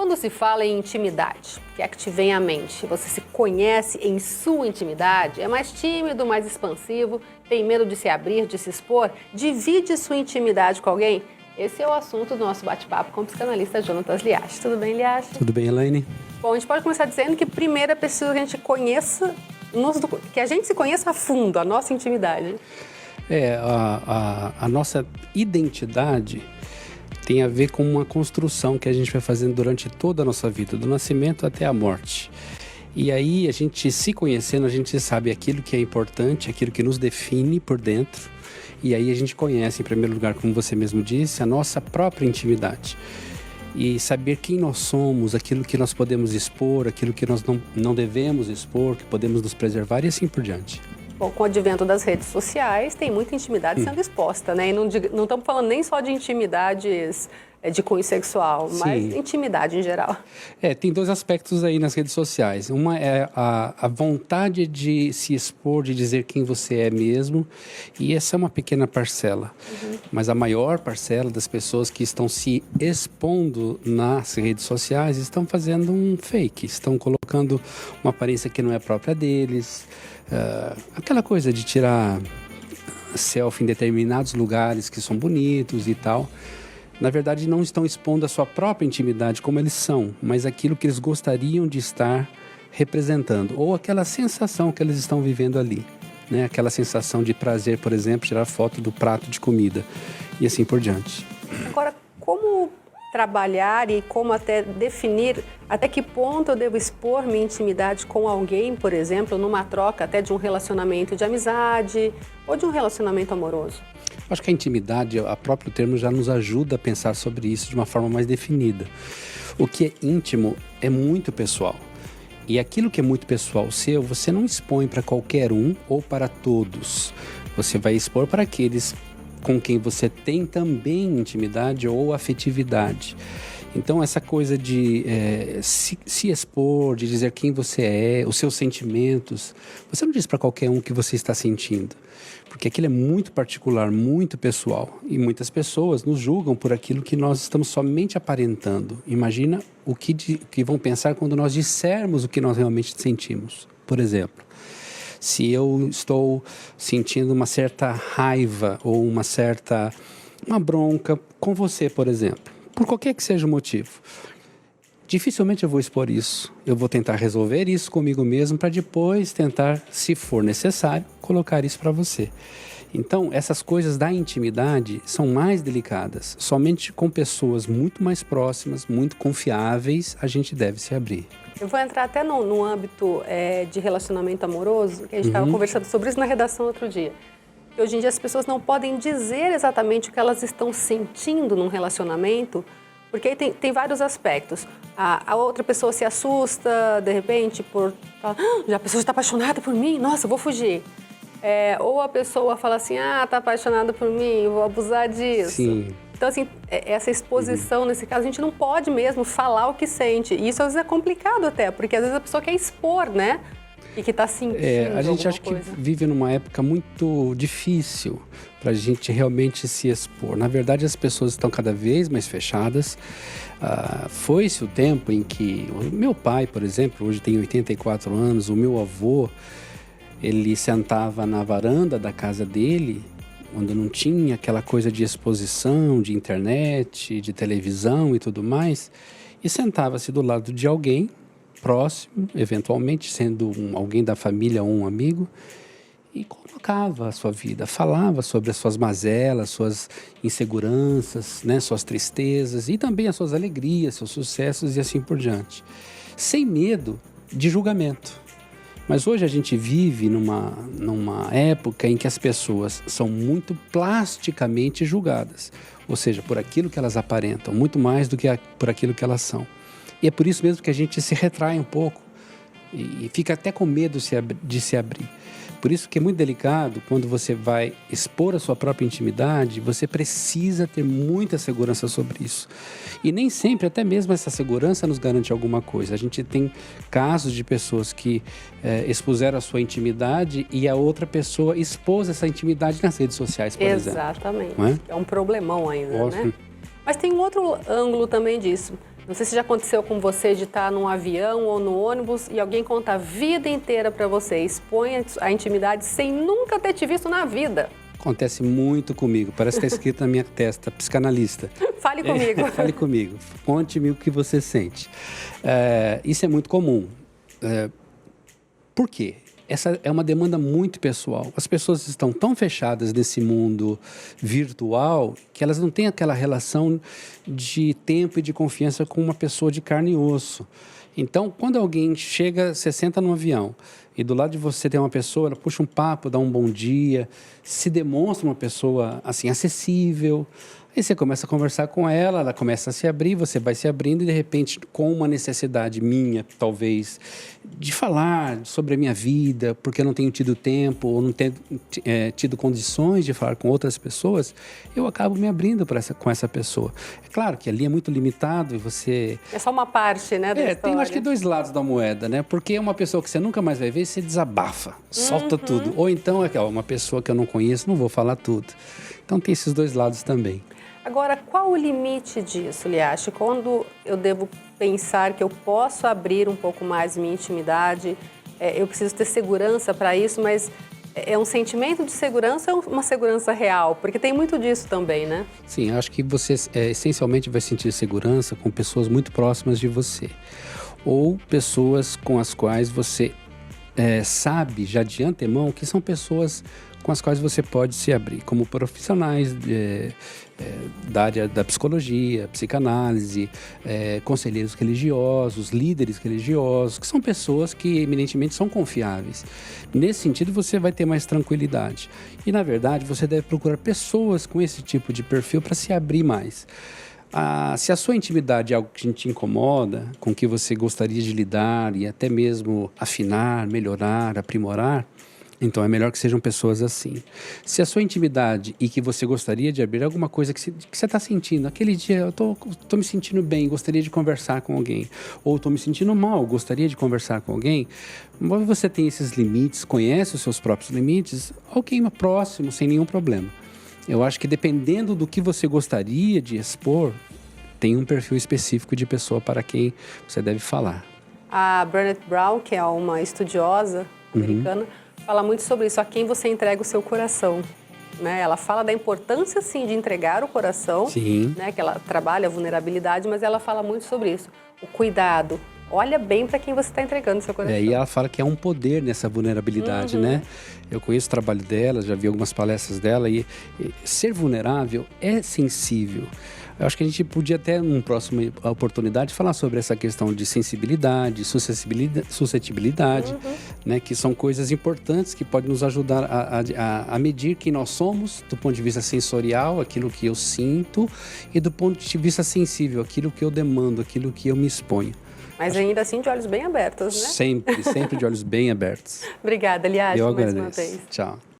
Quando se fala em intimidade, o que é que te vem à mente? Você se conhece em sua intimidade? É mais tímido, mais expansivo? Tem medo de se abrir, de se expor? Divide sua intimidade com alguém? Esse é o assunto do nosso bate-papo com o psicanalista Jonatas Liache. Tudo bem, Liache? Tudo bem, Elaine? Bom, a gente pode começar dizendo que primeiro é preciso que a gente conheça, que a gente se conheça a fundo, a nossa intimidade. A nossa identidade tem a ver com uma construção que a gente vai fazendo durante toda a nossa vida, do nascimento até a morte. E aí, a gente se conhecendo, a gente sabe aquilo que é importante, aquilo que nos define por dentro. E aí a gente conhece, em primeiro lugar, como você mesmo disse, a nossa própria intimidade. E saber quem nós somos, aquilo que nós podemos expor, aquilo que nós não devemos expor, que podemos nos preservar e assim por diante. Bom, com o advento das redes sociais, tem muita intimidade sendo exposta, né? E não estamos falando nem só de intimidades de cunho sexual, mas intimidade em geral. Tem dois aspectos aí nas redes sociais. Uma é a vontade de se expor, de dizer quem você é mesmo, e essa é uma pequena parcela. Mas a maior parcela das pessoas que estão se expondo nas redes sociais estão fazendo um fake, estão colocando uma aparência que não é própria deles, aquela coisa de tirar selfie em determinados lugares que são bonitos e tal. Na verdade, não estão expondo a sua própria intimidade como eles são, mas aquilo que eles gostariam de estar representando, ou aquela sensação que eles estão vivendo ali, né? Aquela sensação de prazer, por exemplo, tirar foto do prato de comida e assim por diante. Agora, como trabalhar e como até definir até que ponto eu devo expor minha intimidade com alguém, por exemplo, numa troca até de um relacionamento de amizade ou de um relacionamento amoroso? Acho que a intimidade, o próprio termo já nos ajuda a pensar sobre isso de uma forma mais definida. O que é íntimo é muito pessoal. E aquilo que é muito pessoal seu, você não expõe para qualquer um ou para todos. Você vai expor para aqueles com quem você tem também intimidade ou afetividade. Então, essa coisa de se expor, de dizer quem você é, os seus sentimentos, você não diz para qualquer um o que você está sentindo, porque aquilo é muito particular, muito pessoal. E muitas pessoas nos julgam por aquilo que nós estamos somente aparentando. Imagina o que vão pensar quando nós dissermos o que nós realmente sentimos. Por exemplo, se eu estou sentindo uma certa raiva ou uma bronca com você, por exemplo, por qualquer que seja o motivo, dificilmente eu vou expor isso. Eu vou tentar resolver isso comigo mesmo para depois tentar, se for necessário, colocar isso para você. Então, essas coisas da intimidade são mais delicadas. Somente com pessoas muito mais próximas, muito confiáveis, a gente deve se abrir. Eu vou entrar até no âmbito de relacionamento amoroso, que a gente estava conversando sobre isso na redação outro dia. Que hoje em dia as pessoas não podem dizer exatamente o que elas estão sentindo num relacionamento, porque aí tem vários aspectos. A outra pessoa se assusta, de repente, já a pessoa está apaixonada por mim, nossa, eu vou fugir. Ou a pessoa fala assim, está apaixonada por mim, eu vou abusar disso. Sim. Então, assim, essa exposição, nesse caso, a gente não pode mesmo falar o que sente. E isso às vezes é complicado até, porque às vezes a pessoa quer expor, né? E que está sentindo a gente acha coisa. que vive numa época muito difícil para a gente realmente se expor. Na verdade, as pessoas estão cada vez mais fechadas. Foi-se o tempo em que o meu pai, por exemplo, hoje tem 84 anos, o meu avô, ele sentava na varanda da casa dele, onde não tinha aquela coisa de exposição, de internet, de televisão e tudo mais, e sentava-se do lado de alguém próximo, eventualmente sendo alguém da família ou um amigo, e colocava a sua vida, falava sobre as suas mazelas, suas inseguranças, né, suas tristezas e também as suas alegrias, seus sucessos e assim por diante, sem medo de julgamento. Mas hoje a gente vive numa época em que as pessoas são muito plasticamente julgadas, ou seja, por aquilo que elas aparentam, muito mais do que por aquilo que elas são. E é por isso mesmo que a gente se retrai um pouco e fica até com medo de se abrir. Por isso que é muito delicado, quando você vai expor a sua própria intimidade, você precisa ter muita segurança sobre isso. E nem sempre, até mesmo essa segurança nos garante alguma coisa. A gente tem casos de pessoas que expuseram a sua intimidade e a outra pessoa expôs essa intimidade nas redes sociais, por exemplo. Exatamente. Não é? É um problemão ainda, Nossa. né? Mas tem um outro ângulo também disso. Não sei se já aconteceu com você de estar num avião ou no ônibus e alguém conta a vida inteira para você, expõe a intimidade sem nunca ter te visto na vida. Acontece muito comigo, parece que está escrito na minha testa, psicanalista. Fale comigo. Fale comigo, conte-me o que você sente. Isso é muito comum. Por quê? Essa é uma demanda muito pessoal. As pessoas estão tão fechadas nesse mundo virtual que elas não têm aquela relação de tempo e de confiança com uma pessoa de carne e osso. Então, quando alguém chega, você senta no avião e do lado de você tem uma pessoa, ela puxa um papo, dá um bom dia, se demonstra uma pessoa assim acessível. Aí você começa a conversar com ela, ela começa a se abrir, você vai se abrindo e de repente com uma necessidade minha, talvez, de falar sobre a minha vida, porque eu não tenho tido tempo ou não tenho tido condições de falar com outras pessoas, eu acabo me abrindo com essa pessoa. É claro que ali é muito limitado e você... É só uma parte, né, da história. Tem acho que dois lados da moeda, né? Porque é uma pessoa que você nunca mais vai ver, você desabafa, solta tudo. Ou então é uma pessoa que eu não conheço, não vou falar tudo. Então tem esses dois lados também. Agora, qual o limite disso, Liache? Quando eu devo pensar que eu posso abrir um pouco mais minha intimidade, eu preciso ter segurança para isso, mas é um sentimento de segurança ou uma segurança real? Porque tem muito disso também, né? Sim, acho que você essencialmente vai sentir segurança com pessoas muito próximas de você. Ou pessoas com as quais você sabe já de antemão que são pessoas com as quais você pode se abrir, como profissionais da área da psicologia, psicanálise, conselheiros religiosos, líderes religiosos, que são pessoas que eminentemente são confiáveis. Nesse sentido, você vai ter mais tranquilidade. E, na verdade, você deve procurar pessoas com esse tipo de perfil para se abrir mais. Se a sua intimidade é algo que te incomoda, com que você gostaria de lidar e até mesmo afinar, melhorar, aprimorar, então é melhor que sejam pessoas assim. Se a sua intimidade e que você gostaria de abrir alguma coisa que você está sentindo, aquele dia eu estou me sentindo bem, gostaria de conversar com alguém, ou estou me sentindo mal, gostaria de conversar com alguém, você tem esses limites, conhece os seus próprios limites, alguém próximo, sem nenhum problema. Eu acho que dependendo do que você gostaria de expor, tem um perfil específico de pessoa para quem você deve falar. A Brené Brown, que é uma estudiosa americana, fala muito sobre isso, a quem você entrega o seu coração. Né? Ela fala da importância, sim, de entregar o coração, né? Que ela trabalha a vulnerabilidade, mas ela fala muito sobre isso. O cuidado. Olha bem para quem você está entregando o seu coração. E ela fala que é um poder nessa vulnerabilidade, né? Eu conheço o trabalho dela, já vi algumas palestras dela e ser vulnerável é sensível. Eu acho que a gente podia até, numa próxima oportunidade, falar sobre essa questão de sensibilidade, suscetibilidade, né? Que são coisas importantes que podem nos ajudar a medir quem nós somos, do ponto de vista sensorial, aquilo que eu sinto, e do ponto de vista sensível, aquilo que eu demando, aquilo que eu me exponho. Mas ainda assim de olhos bem abertos, né? Sempre de olhos bem abertos. Obrigada, Liache, mais uma vez. Tchau.